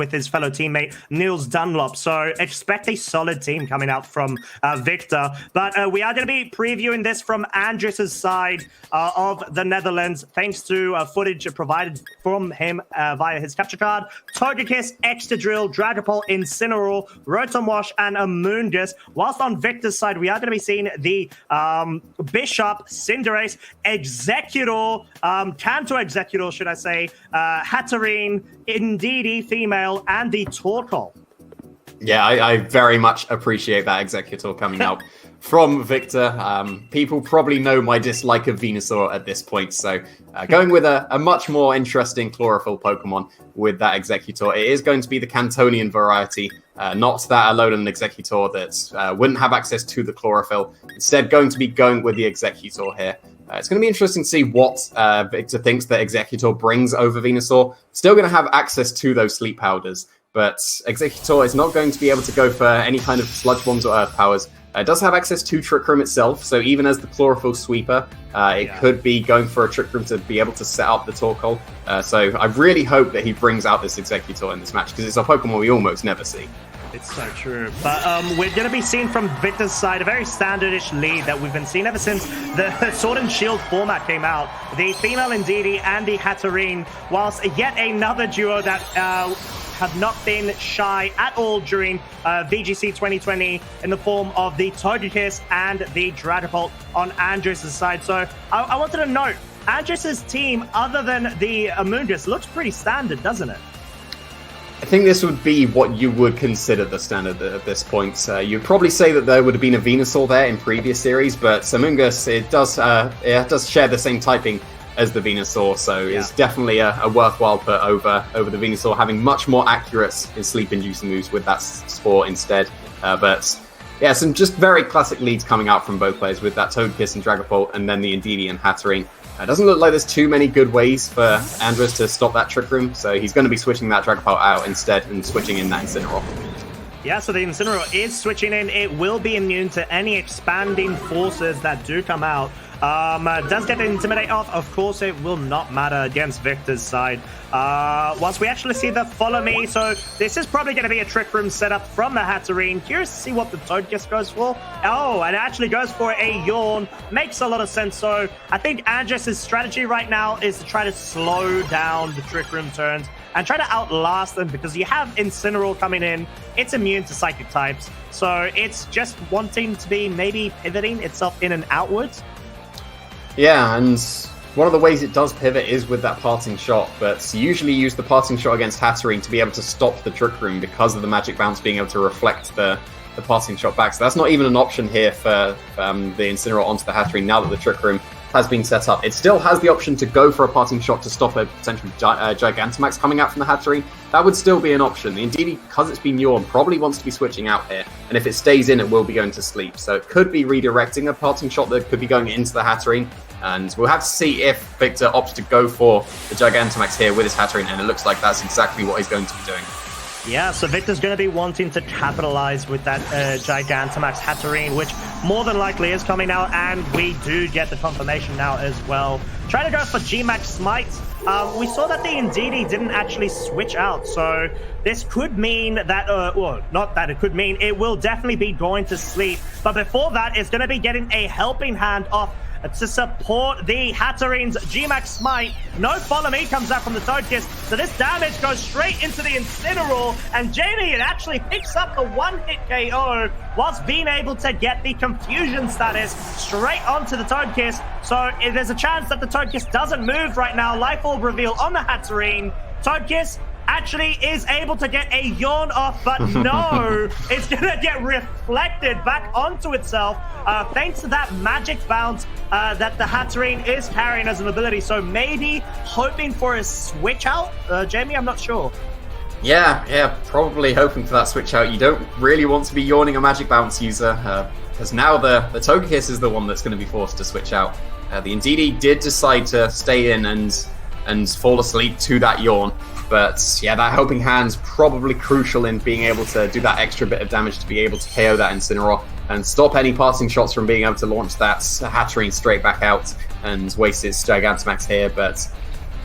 with his fellow teammate Niels Dunlop. So expect a solid team coming out from Victor. But we are going to be previewing this from Andres' side of the Netherlands, thanks to footage provided from him via his capture card. Togekiss, Extra Drill, Dragapult, Incineroar, Rotom Wash, and Amoonguss. Whilst on Victor's side, we are going to be seeing the Bishop, Cinderace, Executor, Kanto Executor, should I say, Hatterene, Indeedee female, and the Torkoal. Yeah, I very much appreciate that Executor coming out from Victor. People probably know my dislike of Venusaur at this point, so going with a much more interesting chlorophyll Pokemon with that Executor. It is going to be the Cantonian variety, not that Alolan Executor that wouldn't have access to the chlorophyll. Instead, going to be going with the Executor here. It's going to be interesting to see what Victor thinks that Executor brings over Venusaur. Still going to have access to those sleep powders, but Executor is not going to be able to go for any kind of Sludge Bombs or Earth Powers. It does have access to Trick Room itself, so even as the Chlorophyll Sweeper, it could be going for a Trick Room to be able to set up the Torkoal. So I really hope that he brings out this Executor in this match, because it's a Pokemon we almost never see. It's so true. But we're going to be seeing from Victor's side a very standardish lead that we've been seeing ever since the Sword and Shield format came out. The female Indeedee and the Hatterene, whilst yet another duo that have not been shy at all during VGC 2020 in the form of the Togekiss and the Dragapult on Andres' side. So I wanted to note, Andres' team, other than the Amoonguss, looks pretty standard, doesn't it? I think this would be what you would consider the standard at this point. You'd probably say that there would have been a Venusaur there in previous series, but Amoonguss, it does share the same typing as the Venusaur, so it's definitely a worthwhile put over the Venusaur, having much more accurate sleep-inducing moves with that Spore instead. But yeah, some just very classic leads coming out from both players with that Togekiss and Dragapult, and then the Indeedee and Hatterene. It doesn't look like there's too many good ways for Andres to stop that Trick Room, so he's going to be switching that Dragapult out instead and switching in that Incineroar. Yeah, so the Incineroar is switching in. It will be immune to any expanding forces that do come out. Does get the Intimidate off. Of course, it will not matter against Victor's side. Once we actually see the Follow Me, so this is probably going to be a Trick Room setup from the Hatterene. Curious to see what the Togekiss goes for. Oh, and it actually goes for a Yawn. Makes a lot of sense. So I think Andres' strategy right now is to try to slow down the Trick Room turns and try to outlast them, because you have Incineroar coming in. It's immune to Psychic types. So it's just wanting to be maybe pivoting itself in and outwards. Yeah, and one of the ways it does pivot is with that Parting Shot, but you usually use the Parting Shot against Hatterene to be able to stop the Trick Room because of the Magic Bounce being able to reflect the Parting Shot back. So that's not even an option here for the Incineroar onto the Hatterene now that the Trick Room has been set up. It still has the option to go for a Parting Shot to stop a potential Gigantamax coming out from the Hatterene. That would still be an option. Indeed, because it's been Yawn, probably wants to be switching out here, and if it stays in, it will be going to sleep. So it could be redirecting a Parting Shot that could be going into the Hatterene, and we'll have to see if Victor opts to go for the Gigantamax here with his Hatterene, and it looks like that's exactly what he's going to be doing. Yeah, so Victor's going to be wanting to capitalize with that Gigantamax Hatterene, which more than likely is coming out, and we do get the confirmation now as well. Trying to go for G-Max Smite. We saw that the Indeedee didn't actually switch out, so this could mean that, well, not that it could mean, it will definitely be going to sleep. But before that, it's going to be getting a helping hand off to support the Hatterene's G-Max Smite. No Follow Me comes out from the Togekiss, so this damage goes straight into the Incineroar, and Jamie, it actually picks up the one-hit KO whilst being able to get the Confusion status straight onto the Togekiss. So there's a chance that the Togekiss doesn't move right now. Life Orb reveal on the Hatterene. Togekiss actually is able to get a Yawn off, but no, it's going to get reflected back onto itself thanks to that Magic Bounce that the Hatterene is carrying as an ability. So maybe hoping for a switch out, Jamie, I'm not sure. Yeah, probably hoping for that switch out. You don't really want to be yawning a Magic Bounce user, because now the Togekiss is the one that's going to be forced to switch out. The Indeedee did decide to stay in and fall asleep to that Yawn. But yeah, that helping hand's probably crucial in being able to do that extra bit of damage to be able to KO that Incineroar and stop any Parting Shots from being able to launch that Hatterene straight back out and waste its Gigantamax here. But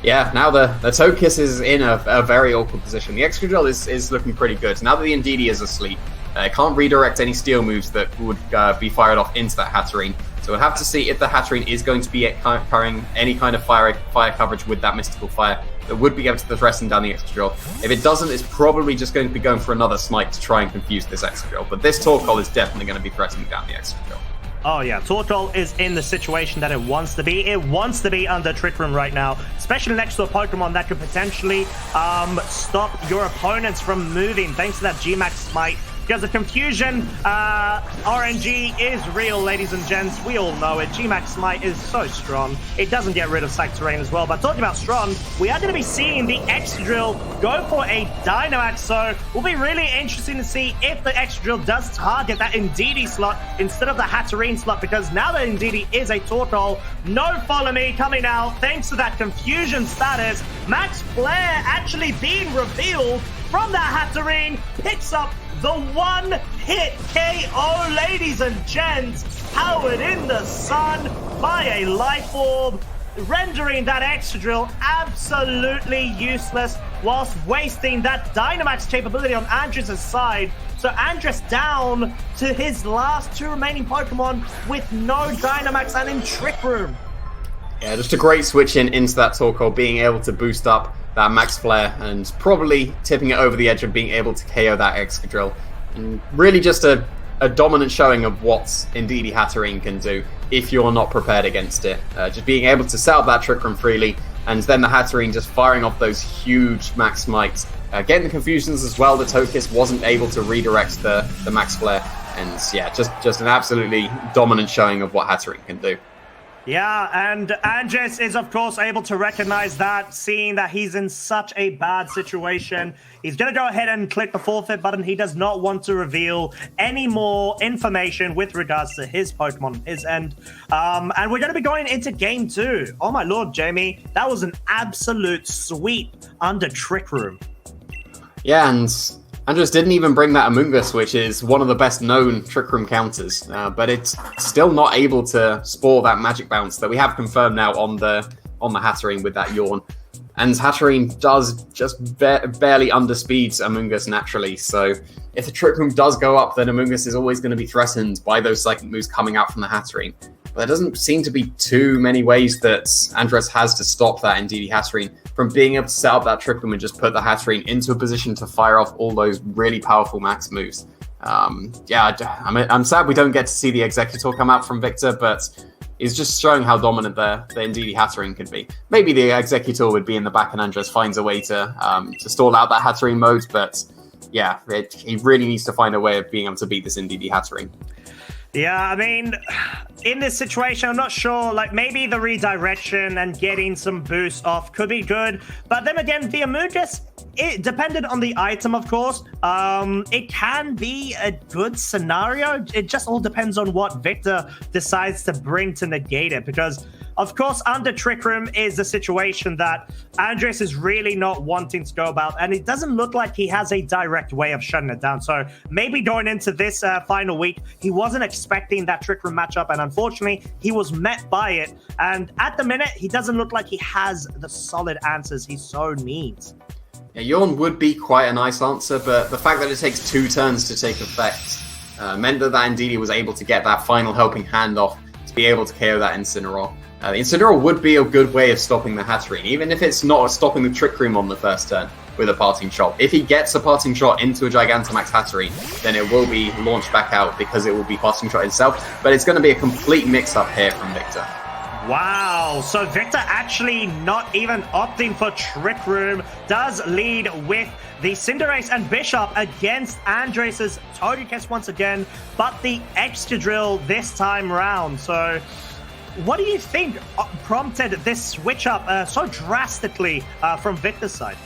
Yeah, now the Togekiss is in a very awkward position. The Excadrill is looking pretty good. Now that the Indeedee is asleep, it can't redirect any steel moves that would be fired off into that Hatterene. So we'll have to see if the Hatterene is going to be carrying any kind of fire coverage with that Mystical Fire that would be able to threaten down the Excadrill. If it doesn't, it's probably just going to be going for another Smite to try and confuse this Excadrill. But this Torkoal is definitely going to be threatening down the Excadrill. Oh yeah, Torkoal is in the situation that it wants to be. It wants to be under Trick Room right now, especially next to a Pokemon that could potentially stop your opponents from moving thanks to that G-Max Smite. Because the confusion, RNG is real, ladies and gents. We all know it. G-Max Smite is so strong. It doesn't get rid of Psych Terrain as well. But talking about strong, we are going to be seeing the Excadrill go for a Dynamax. So will be really interesting to see if the Excadrill does target that Indeedee slot instead of the Hatterene slot. Because now that Indeedee is a Torkoal, no Follow Me coming out thanks to that confusion status. Max Flare actually being revealed from that Hatterene, picks up the one-hit KO, ladies and gents, powered in the sun by a Life Orb, rendering that Excadrill absolutely useless whilst wasting that Dynamax capability on Andres' side. So Andres down to his last two remaining Pokemon with no Dynamax and in Trick Room. Yeah, just a great switch into that Torkoal, being able to boost up that Max Flare and probably tipping it over the edge of being able to KO that Excadrill. And really just a dominant showing of what Indeedee Hatterene can do if you're not prepared against it. Just being able to set up that Trick Room freely, and then the Hatterene just firing off those huge Max Smites. Getting the confusions as well, the Togekiss wasn't able to redirect the Max Flare. And yeah, just an absolutely dominant showing of what Hatterene can do. Yeah, and Andres is, of course, able to recognize that, seeing that he's in such a bad situation. He's going to go ahead and click the forfeit button. He does not want to reveal any more information with regards to his Pokemon, his end. And we're going to be going into Game 2. Oh, my Lord, Jamie. That was an absolute sweep under Trick Room. Yeah, and Andres didn't even bring that Amoonguss, which is one of the best known Trick Room counters, but it's still not able to spore that Magic Bounce that we have confirmed now on the Hatterene with that Yawn. And Hatterene does just barely underspeeds Amoonguss naturally, so if the Trick Room does go up, then Amoonguss is always going to be threatened by those Psychic moves coming out from the Hatterene. But there doesn't seem to be too many ways that Andres has to stop that Indeedee Hatterene from being able to set up that Trick Room and just put the Hatterene into a position to fire off all those really powerful max moves. Yeah, I'm sad we don't get to see the Executor come out from Victor, but it's just showing how dominant the Indeedee Hatterene could be. Maybe the Executor would be in the back and Andres finds a way to stall out that Hatterene mode, but yeah, he really needs to find a way of being able to beat this Indeedee Hatterene. Yeah, I mean, in this situation, I'm not sure. Like, maybe the redirection and getting some boost off could be good. But then again, the Amoonguss, it depended on the item, of course. It can be a good scenario. It just all depends on what Victor decides to bring to negate it. Because, of course, under Trick Room is the situation that Andres is really not wanting to go about. And it doesn't look like he has a direct way of shutting it down. So maybe going into this final week, he wasn't expecting that Trick Room matchup. And unfortunately, he was met by it. And at the minute, he doesn't look like he has the solid answers he so needs. Yeah, Yawn would be quite a nice answer, but the fact that it takes 2 turns to take effect meant that Indeedee was able to get that final helping hand off to be able to KO that Incineroar. The Incineroar would be a good way of stopping the Hatterene, even if it's not stopping the Trick Room on the first turn with a Parting Shot. If he gets a Parting Shot into a Gigantamax Hatterene, then it will be launched back out because it will be Parting Shot itself, but it's going to be a complete mix-up here from Victor. Wow, so Victor actually not even opting for Trick Room, does lead with the Cinderace and Bishop against Andres' Togekiss once again, but the Excadrill this time round. So what do you think prompted this switch up so drastically from Victor's side?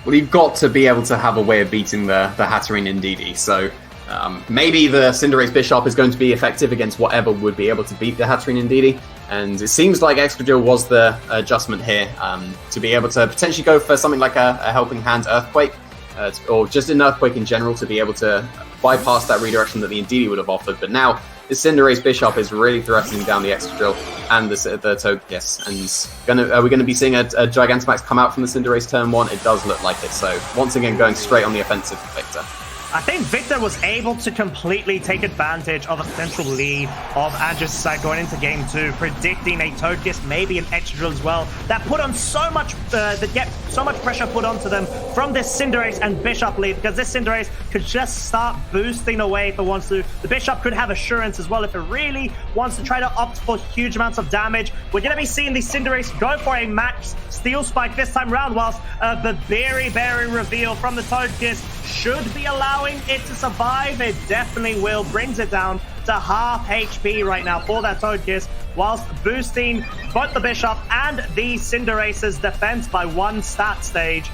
Well, you've got to be able to have a way of beating the Hatterene Indeedee, so maybe the Cinderace Bishop is going to be effective against whatever would be able to beat the Hatterene Indeedee, and it seems like Excadrill was the adjustment here to be able to potentially go for something like a Helping Hand Earthquake, or just an Earthquake in general to be able to bypass that redirection that the Indeedee would have offered. But now this Cinderace Bishop is really threatening down the Extra Drill and the Togekiss. And are we going to be seeing a Gigantamax come out from the Cinderace turn 1? It does look like it. So once again, going straight on the offensive for Victor. I think Victor was able to completely take advantage of a potential lead of Andres' side going into game 2, predicting a Togekiss, maybe an Extra Drill as well. That put on so much, that get so much pressure put onto them from this Cinderace and Bishop lead, because this Cinderace could just start boosting away if it wants to. The Bishop could have assurance as well if it really wants to try to opt for huge amounts of damage. We're going to be seeing the Cinderace go for a max Steel Spike this time round, whilst the Berry reveal from the Togekiss should be allowing it to survive. It definitely will. Brings it down to half HP right now for that Togekiss, whilst boosting both the Bishop and the Cinderace's defense by 1 stat stage.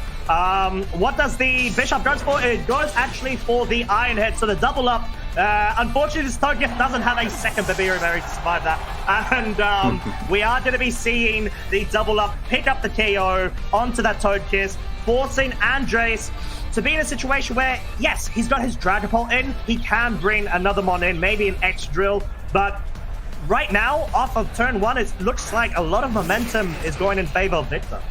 What does the Bishop go for? It goes actually for the Iron Head, so the double up. Unfortunately, this Togekiss doesn't have a second Berry to survive that. And we are going to be seeing the double up pick up the KO onto that Togekiss, forcing Andres to be in a situation where, yes, he's got his Dragapult in, he can bring another Mon in, maybe an Extra Drill, but right now, off of turn 1, it looks like a lot of momentum is going in favor of Victor.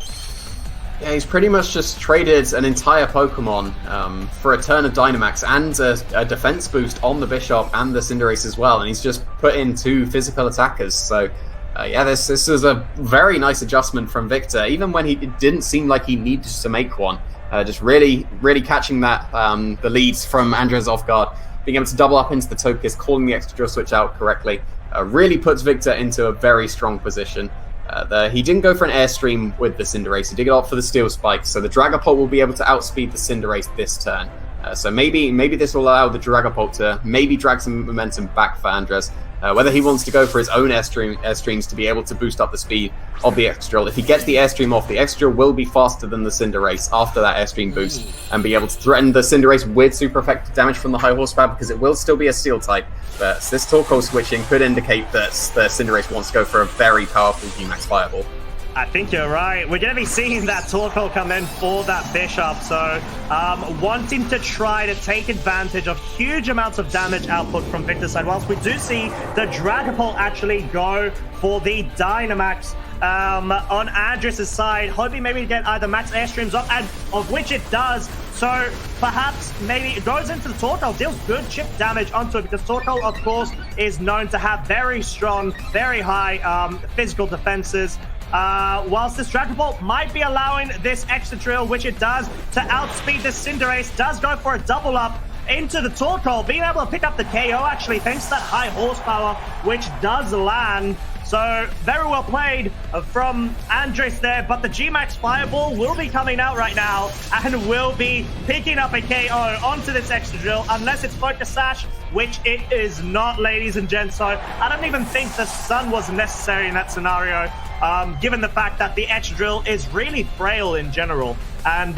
Yeah, he's pretty much just traded an entire Pokemon for a turn of Dynamax and a defense boost on the Bishop and the Cinderace as well, and he's just put in 2 physical attackers, so yeah, this is a very nice adjustment from Victor, even when it didn't seem like he needed to make one. Just really catching that the leads from Andres off guard, being able to double up into the Togekiss, calling the Extra Drill switch out correctly, really puts Victor into a very strong position. He didn't go for an Airstream with the Cinderace, he did go for the Steel Spike, so the Dragapult will be able to outspeed the Cinderace this turn. So maybe this will allow the Dragapult to maybe drag some momentum back for Andres. Whether he wants to go for his own Airstreams to be able to boost up the speed of the Extra Drill. If he gets the Airstream off, the Extra Drill will be faster than the Cinderace after that Airstream boost and be able to threaten the Cinderace with super effective damage from the high horsepower, because it will still be a Steel type. But this Torkoal switching could indicate that the Cinderace wants to go for a very powerful VMAX Fireball. I think you're right. We're going to be seeing that Torkoal come in for that Bishop. So wanting to try to take advantage of huge amounts of damage output from Victor's side. Whilst we do see the Dragapult actually go for the Dynamax on Andres' side, hoping maybe to get either max Airstreams up, and of which it does. So perhaps maybe it goes into the Torkoal, deals good chip damage onto it, because Torkoal, of course, is known to have very strong, very high physical defenses. Whilst this Dragapult might be allowing this Extra Drill, which it does, to outspeed this Cinderace, does go for a double up into the Torkoal, being able to pick up the KO actually thanks to that high horsepower, which does land. So very well played from Andres there, but the G-Max Fireball will be coming out right now and will be picking up a KO onto this Extra Drill, unless it's Focus Sash, which it is not, ladies and gents. So I don't even think the Sun was necessary in that scenario, given the fact that the Extra Drill is really frail in general. And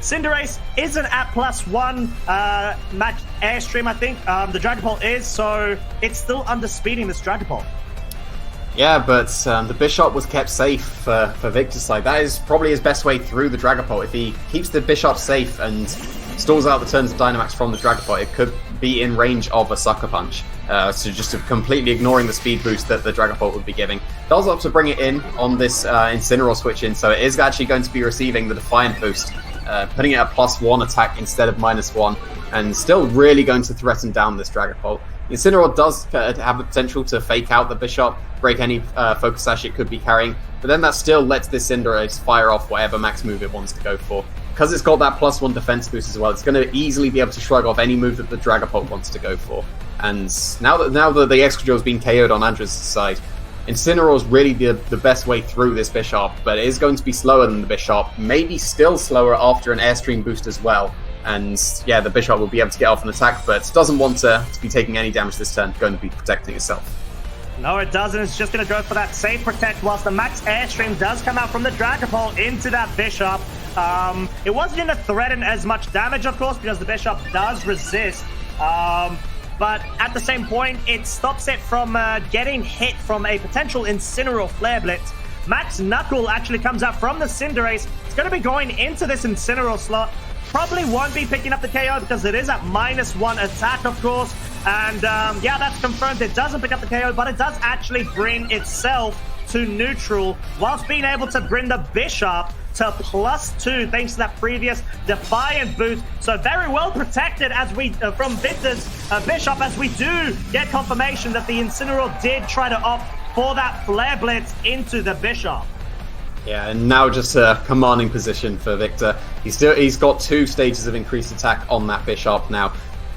Cinderace isn't at +1 max Airstream, I think. The Dragapult is, so it's still underspeeding this Dragapult. Yeah, but the Bishop was kept safe for Victor's side. That is probably his best way through the Dragapult. If he keeps the Bishop safe and stalls out the turns of Dynamax from the Dragapult, it could be in range of a Sucker Punch. So just completely ignoring the speed boost that the Dragapult would be giving. Does opt to bring it in on this Incineroar switch in, so it is actually going to be receiving the Defiant boost, putting it at +1 attack instead of -1, and still really going to threaten down this Dragapult. Incineroar does have the potential to fake out the Bishop, break any Focus Sash it could be carrying, but then that still lets this Cinderace fire off whatever max move it wants to go for. Because it's got that +1 defense boost as well, it's going to easily be able to shrug off any move that the Dragapult wants to go for. And now that the Extra Drill's been KO'd on Andres' side, Incineroar's really the best way through this Bishop, but it is going to be slower than the Bishop, maybe still slower after an Airstream boost as well. And yeah, the Bishop will be able to get off an attack, but doesn't want to be taking any damage this turn, going to be protecting itself. No, it doesn't. It's just going to go for that safe protect, whilst the max Airstream does come out from the Dragapult into that Bishop. It wasn't going to threaten as much damage, of course, because the Bishop does resist. But at the same point, it stops it from getting hit from a potential Incineroar Flare Blitz. Max Knuckle actually comes out from the Cinderace. It's going to be going into this Incineroar slot. Probably won't be picking up the KO because it is at -1 attack, of course. And yeah, that's confirmed. It doesn't pick up the KO, but it does actually bring itself to neutral, whilst being able to bring the Bishop to +2 thanks to that previous Defiant boost. So very well protected as we from Victor's Bishop, as we do get confirmation that the Incineroar did try to opt for that Flare Blitz into the Bishop. Yeah, and now just a commanding position for Victor. He's got 2 stages of increased attack on that Bishop now.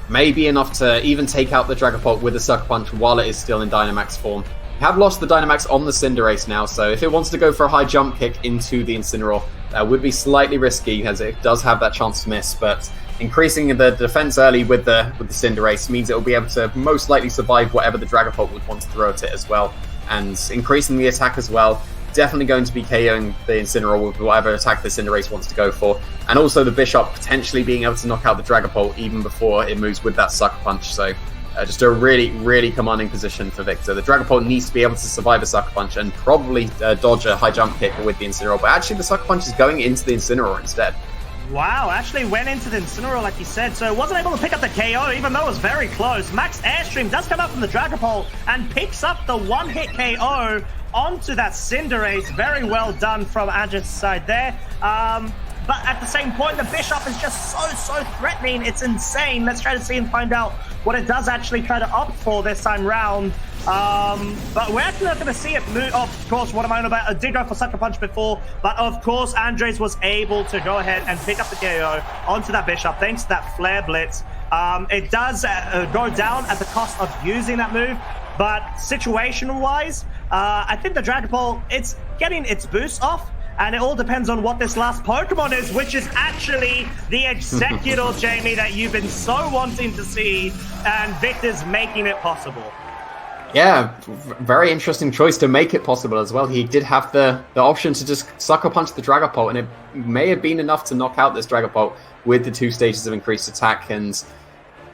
Maybe enough to even take out the Dragapult with a Sucker Punch while it is still in Dynamax form. Have lost the Dynamax on the Cinderace now, so if it wants to go for a high jump kick into the Incineroar, that would be slightly risky as it does have that chance to miss, but increasing the defense early with the Cinderace means it will be able to most likely survive whatever the Dragapult would want to throw at it as well, and increasing the attack as well, definitely going to be KOing the Incineroar with whatever attack the Cinderace wants to go for, and also the Bishop potentially being able to knock out the Dragapult even before it moves with that Sucker Punch, so just a really, really commanding position for Victor. The Dragapult needs to be able to survive a Sucker Punch and probably dodge a high jump kick with the Incineroar, but actually the Sucker Punch is going into the Incineroar instead. Wow, actually went into the Incineroar like you said, so it wasn't able to pick up the KO even though it was very close. Max Airstream does come up from the Dragapult and picks up the one-hit KO onto that Cinderace. Very well done from Andrew's side there. But at the same point, the Bishop is just so threatening. It's insane. Let's try to see and find out what it does actually try to opt for this time round. But we're actually not going to see it move. Of course, what am I on about? I did go for Sucker Punch before, but of course, Andres was able to go ahead and pick up the KO onto that Bishop thanks to that Flare Blitz. It does go down at the cost of using that move, but situation-wise, I think the Dragapult, it's getting its boost off. And it all depends on what this last Pokemon is, which is actually the Executor, Jamie, that you've been so wanting to see, and Victor's making it possible. Yeah, very interesting choice to make it possible as well. He did have the option to just Sucker Punch the Dragapult, and it may have been enough to knock out this Dragapult with the 2 stages of increased attack. And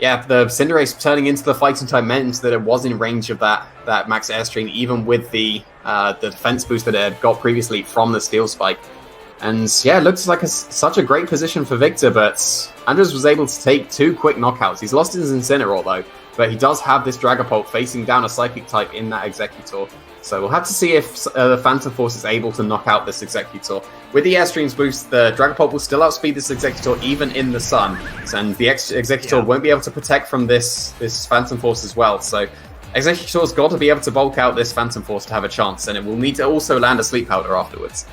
yeah, the Cinderace turning into the fighting type meant that it was in range of that Max Airstream, even with the defense boost that it had got previously from the Steel Spike. And yeah, it looks like such a great position for Victor, but Andres was able to take 2 quick knockouts. He's lost his Incineroar though, but he does have this Dragapult facing down a Psychic type in that Executor. So we'll have to see if the Phantom Force is able to knock out this Executor. With the Airstream's boost, the Dragapult will still outspeed this Executor even in the sun, and the Executor won't be able to protect from this Phantom Force as well. So Executor's got to be able to bulk out this Phantom Force to have a chance, and it will need to also land a Sleep Powder afterwards.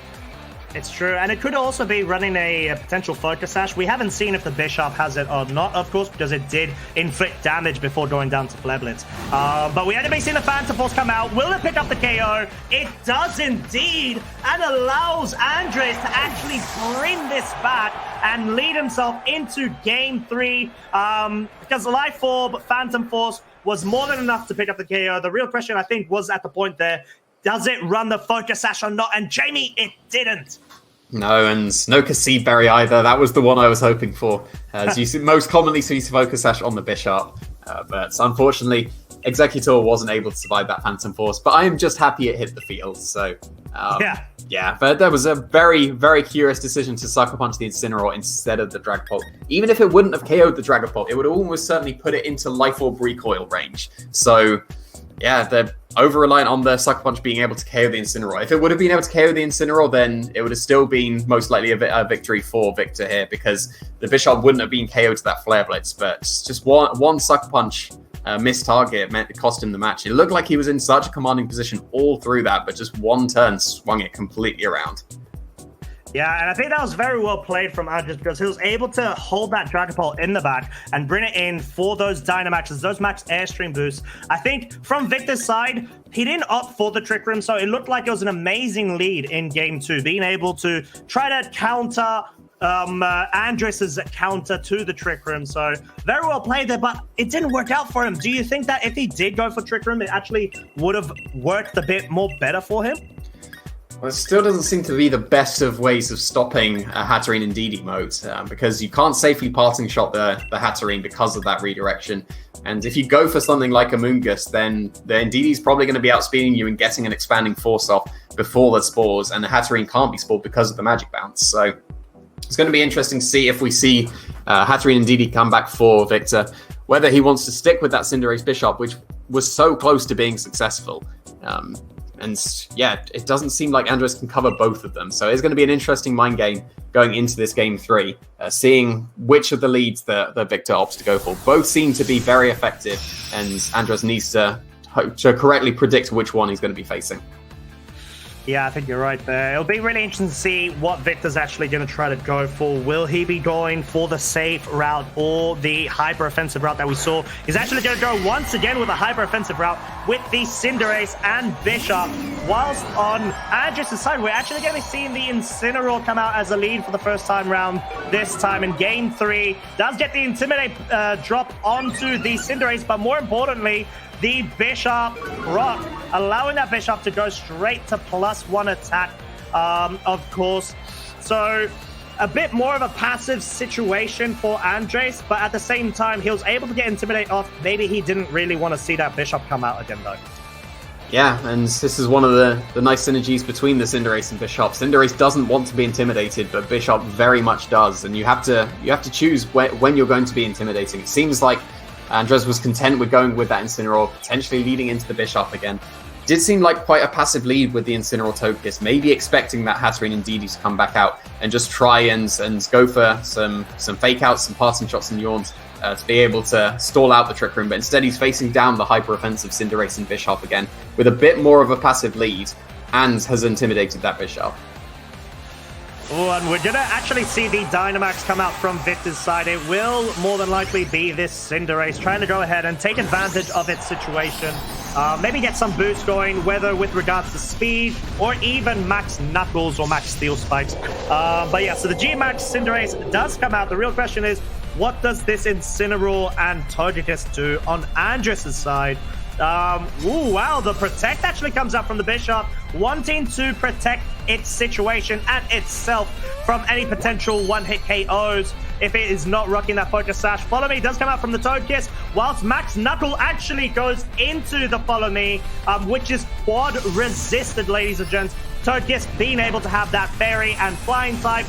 It's true, and it could also be running a potential Focus Sash. We haven't seen if the Bishop has it or not, of course, because it did inflict damage before going down to Flare Blitz. But we haven't seen the Phantom Force come out. Will it pick up the KO? It does indeed, and allows Andres to actually bring this back and lead himself into Game 3. Because Life Orb, Phantom Force was more than enough to pick up the KO. The real question, I think, was at the point there, does it run the Focus Sash or not? And Jamie, it didn't. No, and no Cassib Berry either. That was the one I was hoping for. As you most commonly see Focus Sash on the Bishop. But unfortunately, Executor wasn't able to survive that Phantom Force. But I am just happy it hit the field. So, yeah, but that was a very, very curious decision to Sucker Punch the Incineroar instead of the Dragapult. Even if it wouldn't have KO'd the Dragapult, it would almost certainly put it into Life Orb recoil range. So, yeah, they're over-reliant on the Sucker Punch being able to KO the Incineroar. If it would have been able to KO the Incineroar, then it would have still been most likely a victory for Victor here, because the Bishop wouldn't have been KO'd to that Flare Blitz, but just one Sucker Punch missed target meant it cost him the match. It looked like he was in such a commanding position all through that, but just one turn swung it completely around. Yeah, and I think that was very well played from Andres, because he was able to hold that Dragapult in the back and bring it in for those Dynamaxes, those Max Airstream boosts. I think from Victor's side, he didn't opt for the Trick Room, so it looked like it was an amazing lead in Game 2, being able to try to counter Andres' counter to the Trick Room. So very well played there, but it didn't work out for him. Do you think that if he did go for Trick Room, it actually would have worked a bit more better for him? Well, it still doesn't seem to be the best of ways of stopping Hatterene in DD mode, because you can't safely parting shot the Hatterene because of that redirection. And if you go for something like a Moongus, then the Indeedee is probably going to be outspeeding you and getting an expanding force off before the spores, and the Hatterene can't be spored because of the magic bounce. So it's going to be interesting to see if we see Hatterene and Indeedee come back for Victor. whether he wants to stick with that Cinderace Bishop, which was so close to being successful. And yeah, it doesn't seem like Andres can cover both of them. So it's going to be an interesting mind game going into this game 3, seeing which of the leads that Victor opts to go for. Both seem to be very effective, and Andres needs to correctly predict which one he's going to be facing. Yeah, I think you're right there. It'll be really interesting to see what Victor's actually going to try to go for. Will he be going for the safe route or the hyper-offensive route that we saw? He's actually going to go once again with a hyper-offensive route with the Cinderace and Bishop. Whilst on Andres' side, we're actually going to be seeing the Incineroar come out as a lead for the first time round this time in Game 3. Does get the Intimidate drop onto the Cinderace, but more importantly, the Bishop rock, allowing that Bishop to go straight to +1 attack, of course. So a bit more of a passive situation for Andres, but at the same time, he was able to get Intimidate off. Maybe he didn't really want to see that Bishop come out again, though. Yeah, and this is one of the nice synergies between the Cinderace and Bishop. Cinderace doesn't want to be intimidated, but Bishop very much does, and you have to choose when you're going to be intimidating. It seems like Andres was content with going with that Incineroar, potentially leading into the Bishop again. Did seem like quite a passive lead with the Incineroar Togekiss, maybe expecting that Hatterene and Didi to come back out and just try and go for some fake outs, some passing shots and yawns to be able to stall out the Trick Room. But instead he's facing down the hyper-offensive Cinderace and Bishop again with a bit more of a passive lead and has intimidated that Bishop. Oh, and we're going to actually see the Dynamax come out from Victor's side. It will more than likely be this Cinderace trying to go ahead and take advantage of its situation. Maybe get some boost going, whether with regards to speed or even max Knuckles or max Steel Spikes. But yeah, so the G-Max Cinderace does come out. The real question is, what does this Incineroar and Togekiss do on Andres' side? Ooh, wow, the Protect actually comes out from the Bishop, wanting to protect its situation and itself from any potential one-hit KOs if it is not rocking that Focus Sash. Follow Me does come out from the Togekiss, whilst Max Knuckle actually goes into the Follow Me, which is quad resisted, ladies and gents. Togekiss being able to have that Fairy and Flying type,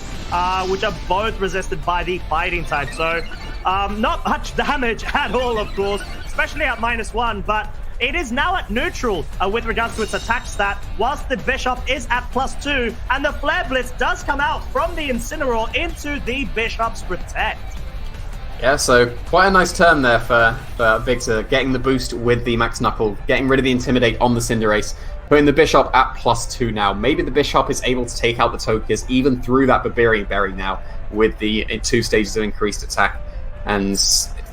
which are both resisted by the Fighting type. So not much damage at all, of course, especially at -1, but it is now at neutral with regards to its attack stat, whilst the Bishop is at +2, and the Flare Blitz does come out from the Incineroar into the Bishop's Protect. Yeah, so quite a nice turn there for Victor, getting the boost with the Max Knuckle, getting rid of the Intimidate on the Cinderace, putting the Bishop at +2 now. Maybe the Bishop is able to take out the Togekiss even through that Babiri Berry now with the 2 stages of increased attack. And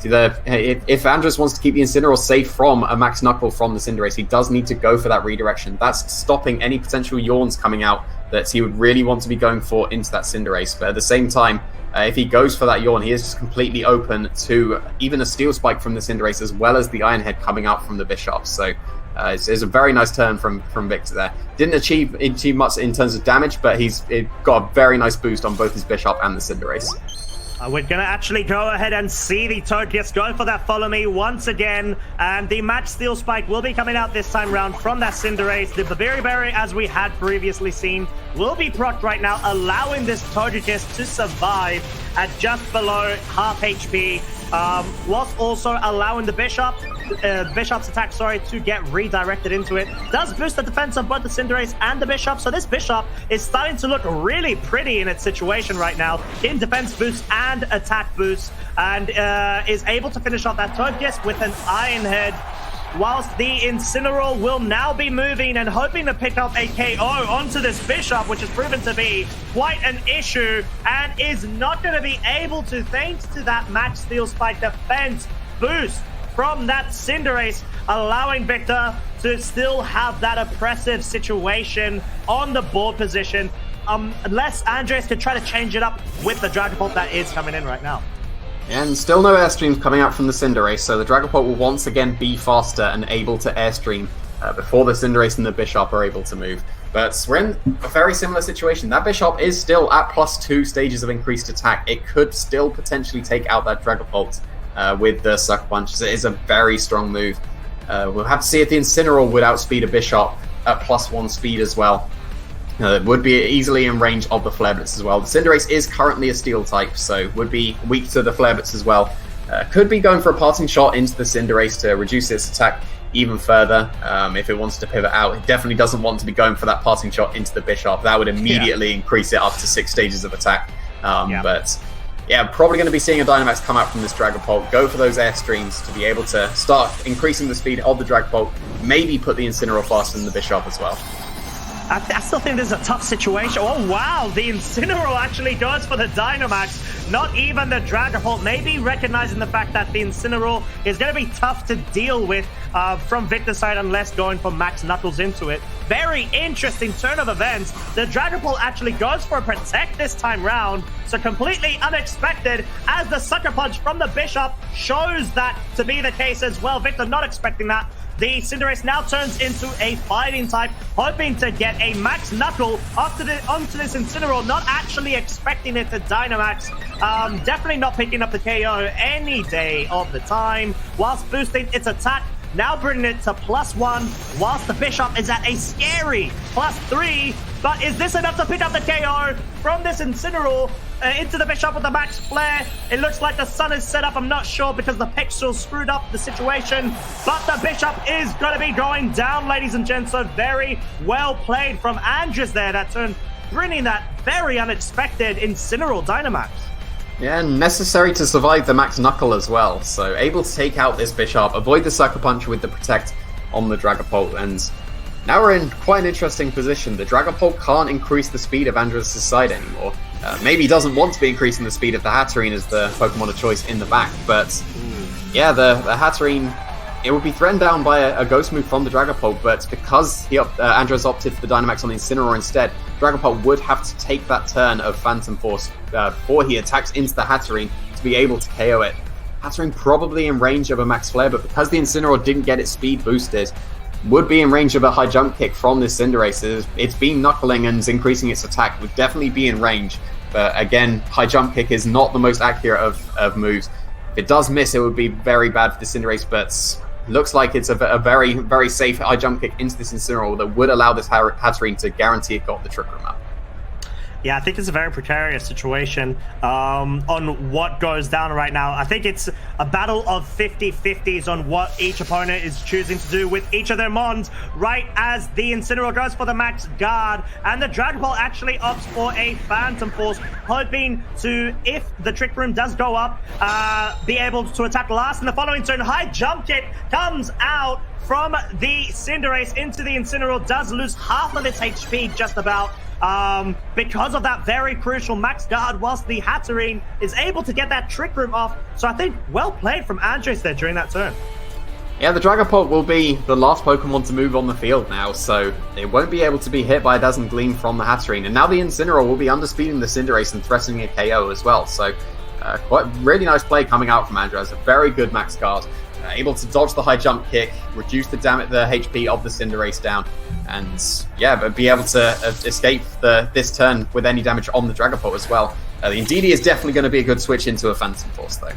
if Andres wants to keep the Incineroar safe from a Max Knuckle from the Cinderace, he does need to go for that redirection. That's stopping any potential yawns coming out that he would really want to be going for into that Cinderace. But at the same time, if he goes for that yawn, he is just completely open to even a Steel Spike from the Cinderace as well as the Iron Head coming out from the Bishop. So it's a very nice turn from Victor there. Didn't achieve much in terms of damage, but he's got a very nice boost on both his Bishop and the Cinderace. We're going to actually go ahead and see the Togekiss go for that Follow Me once again. And the Match Steel Spike will be coming out this time round from that Cinderace. The Babiri Berry, as we had previously seen, will be procced right now, allowing this Togekiss to survive at just below half HP, whilst also allowing the Bishop's attack, to get redirected into it. Does boost the defense of both the Cinderace and the Bishop, so this Bishop is starting to look really pretty in its situation right now, in defense boost and attack boost, and is able to finish off that Togekiss with an Iron Head, whilst the Incineroar will now be moving and hoping to pick up a KO onto this Bishop, which has proven to be quite an issue, and is not going to be able to, thanks to that Match Steel Spike defense boost from that Cinderace, allowing Victor to still have that oppressive situation on the board position, unless Andres could try to change it up with the Dragapult that is coming in right now. And still no Airstreams coming out from the Cinderace, so the Dragapult will once again be faster and able to Airstream before the Cinderace and the Bishop are able to move. But we're in a very similar situation. That Bishop is still at +2 stages of increased attack. It could still potentially take out that Dragapult with the Sucker Punch. It is a very strong move. We'll have to see if the Incineroar would outspeed a Bishop at +1 speed as well. It would be easily in range of the Flare Blitz as well. The Cinderace is currently a Steel type, so would be weak to the Flare Blitz as well. Could be going for a parting shot into the Cinderace to reduce its attack even further. If it wants to pivot out, it definitely doesn't want to be going for that parting shot into the Bisharp. That would immediately increase it up to 6 stages of attack. But yeah, probably going to be seeing a Dynamax come out from this Dragapult, go for those Airstreams to be able to start increasing the speed of the Dragapult, maybe put the Incineroar faster than the Bisharp as well. I still think this is a tough situation. Oh, wow. The Incineroar actually goes for the Dynamax, not even the Dragapult. Maybe recognizing the fact that the Incineroar is going to be tough to deal with from Victor's side unless going for Max Knuckles into it. Very interesting turn of events. The Dragapult actually goes for a Protect this time round. So completely unexpected as the Sucker Punch from the Bisharp shows that to be the case as well. Victor not expecting that. The Cinderace now turns into a fighting type, hoping to get a Max Knuckle onto this Incineroar, not actually expecting it to Dynamax. Definitely not picking up the KO any day of the time, whilst boosting its attack, now bringing it to +1, whilst the Bisharp is at a scary +3. But is this enough to pick up the KO from this Incineroar into the Bisharp with the Max Flare? It looks like the sun is set up. I'm not sure because the Pixel screwed up the situation. But the Bisharp is going to be going down, ladies and gents. So very well played from Andres there. That turn, bringing that very unexpected Incineroar Dynamax. Yeah, necessary to survive the Max Knuckle as well. So able to take out this Bisharp, avoid the Sucker Punch with the Protect on the Dragapult, and now we're in quite an interesting position. The Dragapult can't increase the speed of Andres' side anymore. Maybe he doesn't want to be increasing the speed of the Hatterene as the Pokemon of choice in the back, but yeah, the Hatterene, it would be threatened down by a Ghost move from the Dragapult, but because Andres opted for the Dynamax on the Incineroar instead, Dragapult would have to take that turn of Phantom Force before he attacks into the Hatterene to be able to KO it. Hatterene probably in range of a Max Flare, but because the Incineroar didn't get its speed boosted, would be in range of a high jump kick from this Cinderace. It's been knuckling and increasing its attack, would definitely be in range. But again, high jump kick is not the most accurate of moves. If it does miss, it would be very bad for the Cinderace, but looks like it's a very, very safe high jump kick into this Incineroar that would allow this Hatterene to guarantee it got the Trick Room up. Yeah, I think it's a very precarious situation on what goes down right now. I think it's a battle of 50-50s on what each opponent is choosing to do with each of their Mons, right as the Incineroar goes for the Max Guard, and the Dragapult actually opts for a Phantom Force, hoping to, if the Trick Room does go up, be able to attack last in the following turn. High Jump Kick comes out from the Cinderace into the Incineroar, does lose half of its HP just about. Because of that very crucial Max Guard, whilst the Hatterene is able to get that Trick Room off. So I think well played from Andres there during that turn. Yeah, the Dragapult will be the last Pokemon to move on the field now, so it won't be able to be hit by a Dazzling Gleam from the Hatterene. And now the Incineroar will be underspeeding the Cinderace and threatening a KO as well. So quite really nice play coming out from Andres. A very good Max Guard. Able to dodge the high jump kick, reduce the HP of the Cinderace down, and yeah, but be able to escape this turn with any damage on the Dragapult as well. The Indeedee is definitely going to be a good switch into a Phantom Force though.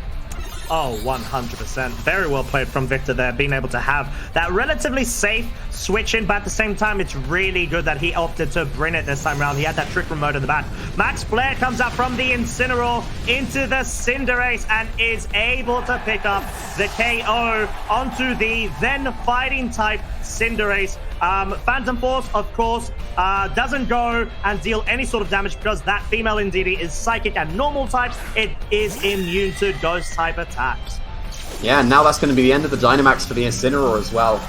Oh, 100%. Very well played from Victor there, being able to have that relatively safe switch in, but at the same time, it's really good that he opted to bring it this time around. He had that Trick Remote in the back. Max Flare comes up from the Incineroar into the Cinderace and is able to pick up the KO onto the then fighting type Cinderace. Phantom Force, of course, doesn't go and deal any sort of damage because that female Indeedee is psychic and normal types. It is immune to ghost type attacks. Yeah, and now that's going to be the end of the Dynamax for the Incineroar as well.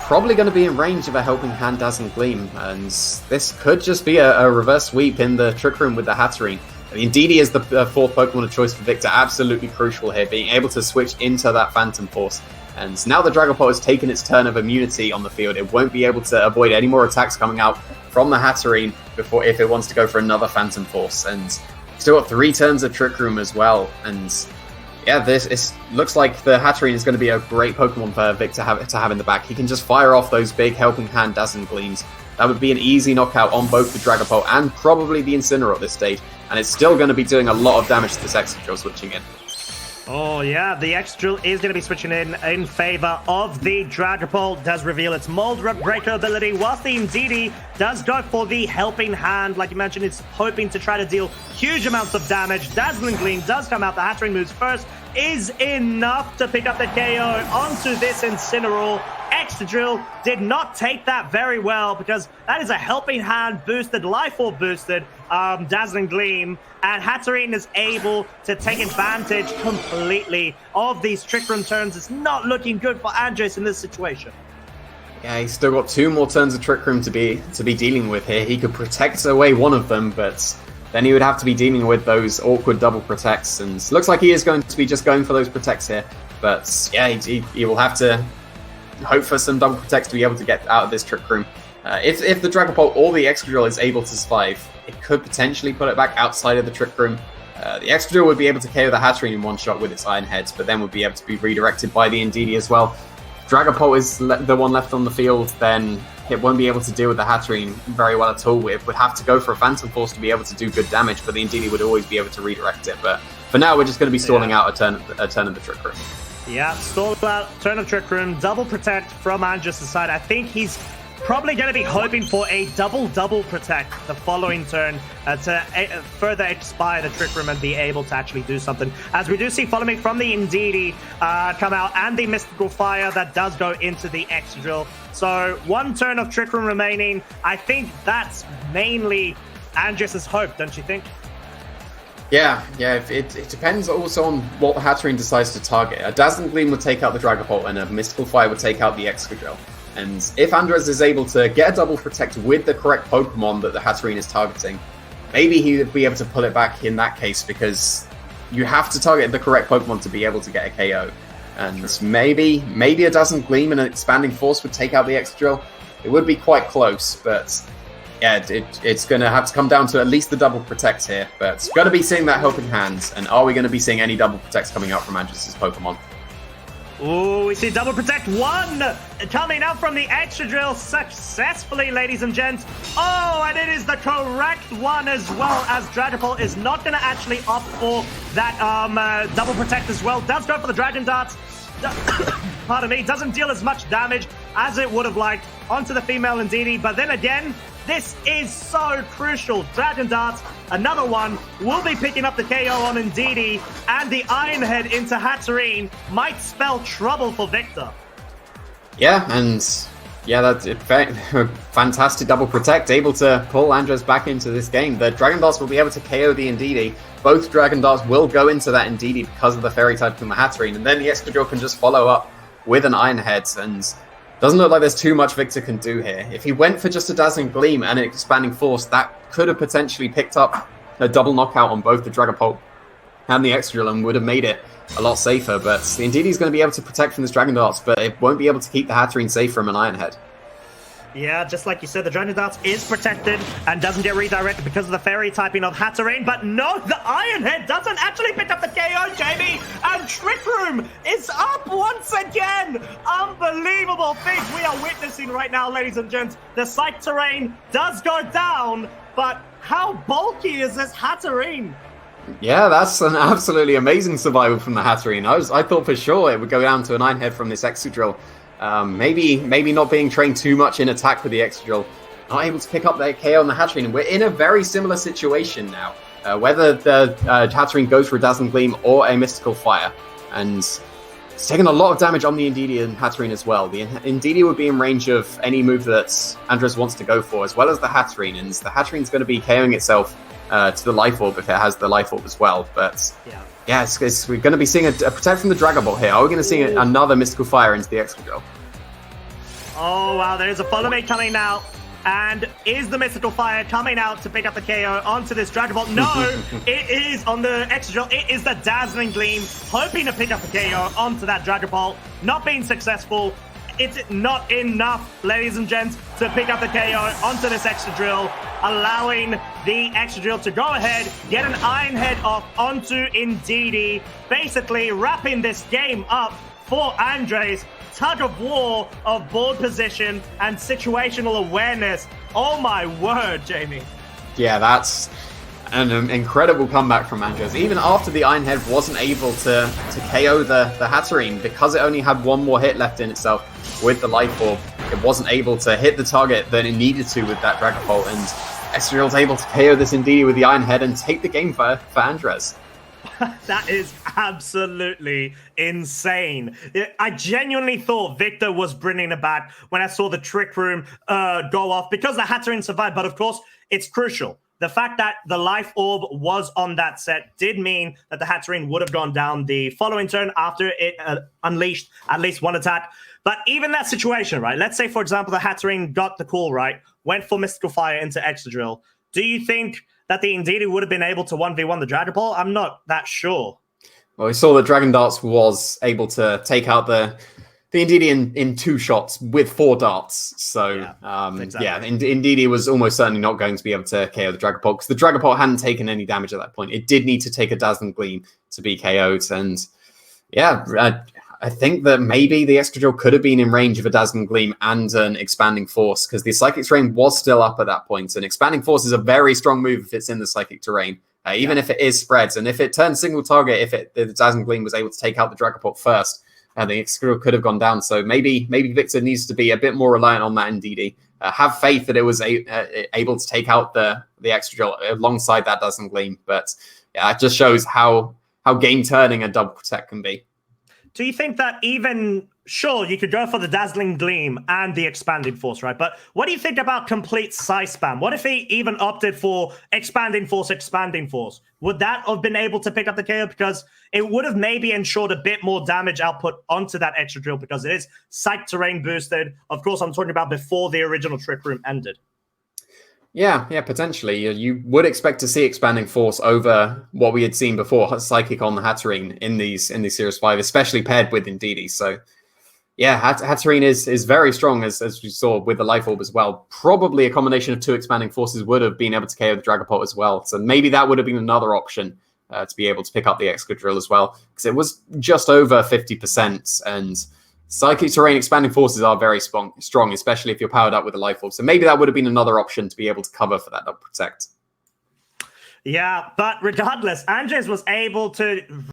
Probably going to be in range of a Helping Hand Dazzling Gleam, and this could just be a reverse sweep in the Trick Room with the Hatterene. Indeedee is the fourth Pokemon of choice for Victor, absolutely crucial here, being able to switch into that Phantom Force. And now the Dragapult has taken its turn of immunity on the field. It won't be able to avoid any more attacks coming out from the Hatterene before if it wants to go for another Phantom Force. And still got 3 turns of Trick Room as well. And yeah, looks like the Hatterene is going to be a great Pokemon for Vic to have in the back. He can just fire off those big Helping Hand Dazzling Gleams. That would be an easy knockout on both the Dragapult and probably the Incineroar at this stage. And it's still going to be doing a lot of damage to this Excadrill switching in. Oh yeah, the Excadrill is going to be switching in favor of the Dragapult. Does reveal its Mold Breaker ability, whilst the Indeedee does go for the Helping Hand. Like you mentioned, it's hoping to try to deal huge amounts of damage. Dazzling Gleam does come out. The Hatterene moves first, is enough to pick up the KO onto this Incineroar. Extra Drill did not take that very well because that is a Helping Hand boosted, Life Orb boosted Dazzling Gleam, and Hatterene is able to take advantage completely of these Trick Room turns. It's not looking good for Andres in this situation. Yeah, he's still got 2 more turns of Trick Room to be dealing with here. He could protect away one of them, but then he would have to be dealing with those awkward double protects, and looks like he is going to be just going for those protects here. But yeah, he will have to hope for some double protects to be able to get out of this Trick Room. If the Dragon Bolt or the Extra Drill is able to survive, it could potentially put it back outside of the Trick Room. The Extra Drill would be able to KO the Hatterene in one shot with its Iron Heads, but then would be able to be redirected by the Indeedee as well. Dragon Bolt is the one left on the field, then it won't be able to deal with the Hatterene very well at all. It would have to go for a Phantom Force to be able to do good damage, but the Indeedee would always be able to redirect it. But for now, we're just going to be stalling out a turn of the Trick Room. Yeah, stall out, turn of Trick Room, double protect from Andres' side. I think he's probably going to be hoping for a double protect the following turn to further expire the Trick Room and be able to actually do something. As we do see following from the Indeedee come out, and the Mystical Fire that does go into the Extra Drill. So 1 turn of Trick Room remaining. I think that's mainly Andres' hope, don't you think? Yeah, it depends also on what Hatterene decides to target. A Dazzling Gleam would take out the Dragon Bolt, and a Mystical Fire would take out the Extra Drill. And if Andres is able to get a double protect with the correct Pokemon that the Hatterene is targeting, maybe he would be able to pull it back in that case, because you have to target the correct Pokemon to be able to get a KO. And maybe a Dazzling Gleam and an Expanding Force would take out the Extra Drill. It would be quite close, but yeah, it's going to have to come down to at least the double protect here. But going to be seeing that Helping Hand, and are we going to be seeing any double protects coming out from Andres' Pokemon? Ooh, we see double protect 1 coming out from the Extra Drill successfully, ladies and gents. Oh, and it is the correct one as well, as Dragapult is not going to actually opt for that double protect as well. Does go for the Dragon Darts. Pardon me, doesn't deal as much damage as it would have liked onto the female Indeedee, but then again, this is so crucial. Dragon Darts, another one, will be picking up the KO on Indeedee, and the Iron Head into Hatterene might spell trouble for Victor. Yeah, and yeah, that's it. Fantastic double protect, able to pull Andres back into this game. The Dragon Darts will be able to KO the Indeedee. Both Dragon Darts will go into that Indeedee because of the Fairy type from the Hatterene, and then the Extra Drill can just follow up with an Iron Head, and doesn't look like there's too much Victor can do here. If he went for just a Dazzling Gleam and an Expanding Force, that could have potentially picked up a double knockout on both the Dragapult and the Extra Drill and would have made it a lot safer. But the Indeedee is going to be able to protect from this Dragon Darts, but it won't be able to keep the Hatterene safe from an Iron Head. Yeah, just like you said, the Dragon Darts is protected and doesn't get redirected because of the Fairy typing of Hatterene, but no, the Iron Head doesn't actually pick up the KO, Jamie, and Trick Room is up once again. Unbelievable things we are witnessing right now, ladies and gents. The Psych Terrain does go down, but how bulky is this Hatterene? Yeah, that's an absolutely amazing survival from the Hatterene. I thought for sure it would go down to an Iron Head from this Extra Drill. Maybe not being trained too much in attack with the Extra Drill, not able to pick up that KO on the Hatterene. We're in a very similar situation now. Whether the Hatterene goes for a Dazzling Gleam or a Mystical Fire, and it's taking a lot of damage on the Indeedee and Hatterene as well. The Indeedee would be in range of any move that Andres wants to go for, as well as the Hatterene, and the Hatterene's going to be KOing itself to the Life Orb if it has the Life Orb as well. But yeah, we're going to be seeing a protect from the Dragon Ball here. Are we going to see another Mystical Fire into the Extra Drill? Oh, wow, there's a Follow Me coming out. And is the Mystical Fire coming out to pick up the KO onto this Dragon Ball? No, it is on the Extra Drill. It is the Dazzling Gleam, hoping to pick up the KO onto that Dragon Ball. Not being successful. It's not enough, ladies and gents, to pick up the KO onto this Extra Drill, allowing the Extra Drill to go ahead, get an Iron Head off onto Indeedee, basically wrapping this game up for Andres. Tug of war of board position and situational awareness. Oh my word, Jamie. Yeah, that's an incredible comeback from Andres. Even after the Iron Head wasn't able to KO the Hatterene, because it only had one more hit left in itself with the Life Orb, it wasn't able to hit the target that it needed to with that Dragapult, and Extra Drill's able to KO this Indeedee with the Iron Head and take the game for Andres. That is absolutely insane. I genuinely thought Victor was bringing it back when I saw the Trick Room go off because the Hatterene survived. But of course, it's crucial. The fact that the Life Orb was on that set did mean that the Hatterene would have gone down the following turn after it unleashed at least one attack. But even that situation, right? Let's say, for example, the Hatterene got the call right, went for Mystical Fire into Excadrill. Do you think that the Indeedee would have been able to 1v1 the Dragapult? I'm not that sure. Well, we saw that Dragon Darts was able to take out the Indeedee in 2 shots with 4 darts. So, Indeedee was almost certainly not going to be able to KO the Dragapult because the Dragapult hadn't taken any damage at that point. It did need to take a Dazzling Gleam to be KO'd. And I think that maybe the Excadrill could have been in range of a Dazzling Gleam and an Expanding Force because the Psychic Terrain was still up at that point. And Expanding Force is a very strong move if it's in the Psychic Terrain, even if it is spreads. And if it turns single target, if the Dazzling Gleam was able to take out the Dragapult first, the Excadrill could have gone down. So maybe Victor needs to be a bit more reliant on that Indeedee. Have faith that it was able to take out the Excadrill alongside that Dazzling Gleam. But yeah, it just shows how game turning a double protect can be. Do you think that even, sure, you could go for the Dazzling Gleam and the Expanding Force, right? But what do you think about complete Psy Spam? What if he even opted for Expanding Force? Would that have been able to pick up the KO? Because it would have maybe ensured a bit more damage output onto that Excadrill because it is Psych Terrain boosted. Of course, I'm talking about before the original Trick Room ended. Yeah, potentially. You would expect to see Expanding Force over what we had seen before, Psychic on the Hatterene in these Series 5, especially paired with Indeedee. So, yeah, Hatterene is very strong, as we saw with the Life Orb as well. Probably a combination of 2 Expanding Forces would have been able to KO the Dragapult as well. So maybe that would have been another option to be able to pick up the Excadrill as well, because it was just over 50%, and Psychic Terrain Expanding Forces are very strong, especially if you're powered up with a Life Orb. So maybe that would have been another option to be able to cover for that double protect. Yeah, but regardless, Andres was able to